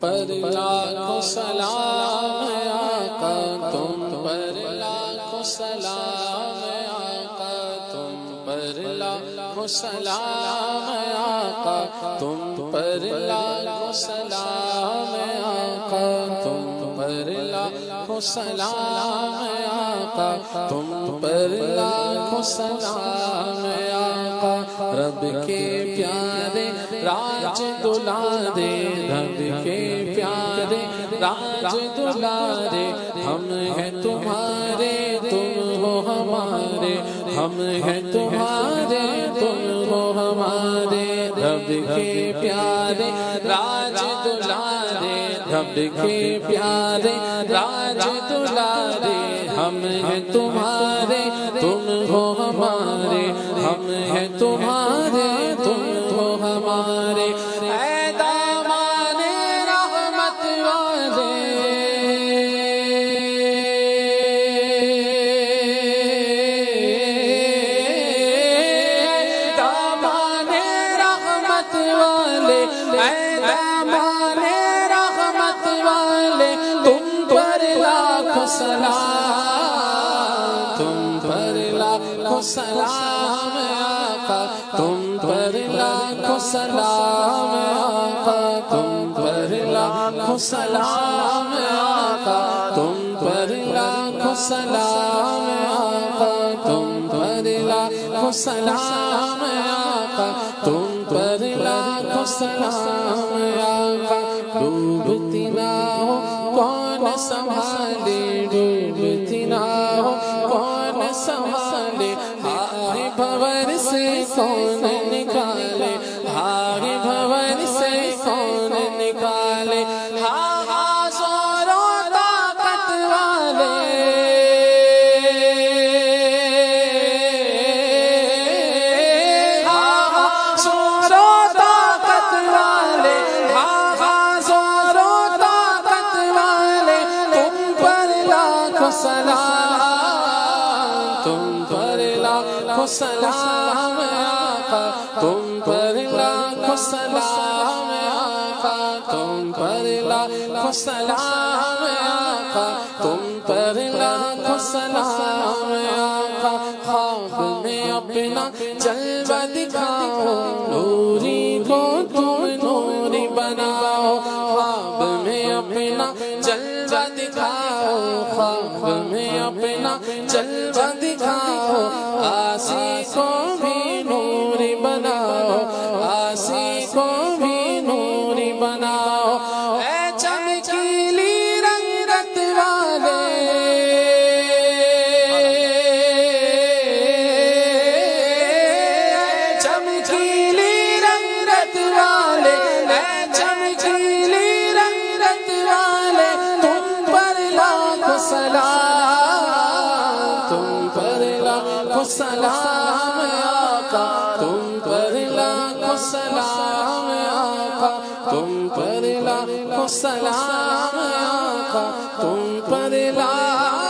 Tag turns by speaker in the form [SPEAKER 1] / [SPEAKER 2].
[SPEAKER 1] پر لاکھوں سلام آقا تم پر لاکھوں سلام آقا تم پر لاکھوں سلام آقا تم پر لاکھوں سلام آقا تم پر لاکھوں سلام آقا تم پر لاکھوں سلام آقا رب کے پیارے راج دلارے رب کے پیارے راج دلارے ہم ہیں تمہارے تم ہو ہمارے ہم ہیں تمہارے تم ہو ہمارے رب کے پیارے راج دلارے رب کے پیارے راج دلارے ہم ہیں تمہارے تم ہو ہمارے ہم ہیں تمہارے تم ہو ہمارے اے دامان رحمت والے دامان رحمت والے اے دامان رحمت والے تم پر لاکھوں سلام تم پر لاکھوں سلام آقا تم پر لاکھوں سلام آقا تم پر لاکھوں سلام آقا تم پر لاکھوں سلام آقا تم پر لاکھوں سلام آقا تم پر لاکھوں سلام آقا ڈوبتی نہ ہو کون سنبھالے ڈوبتی نہ ہو کون سنبھالے ہائے بھور سے کون نکالے ہائے بھور سے کون نکالے ہاں ہاں زور و طاقت والے ہاں ہاں زور و طاقت والے ہاں ہاں زور و طاقت والے تم پر لاکھوں سلام تم پر لاکھوں سلام آقا تم پر لاکھوں سلام آقا تم پر لاکھوں سلام آقا تم پر لاکھوں سلام آقا خواب میں اپنا جلوہ دکھاؤ نوری کو تم نوری بناؤ خواب میں اپنا جلوہ دکھاؤ خواب میں اپنا جلوہ دکھاؤ آسی کو بھی نوری بناؤ آسی کو بھی نوری بناؤ اے چمکیلی رنگت والے چمکیلی رنگت والے اے چمکیلی رنگت والے تم پر لاکھوں سلام تم پر لاکھوں سلام آقا تم پر لاکھوں سلام آقا تم پر لاکھوں سلام آقا تم پر لاکھوں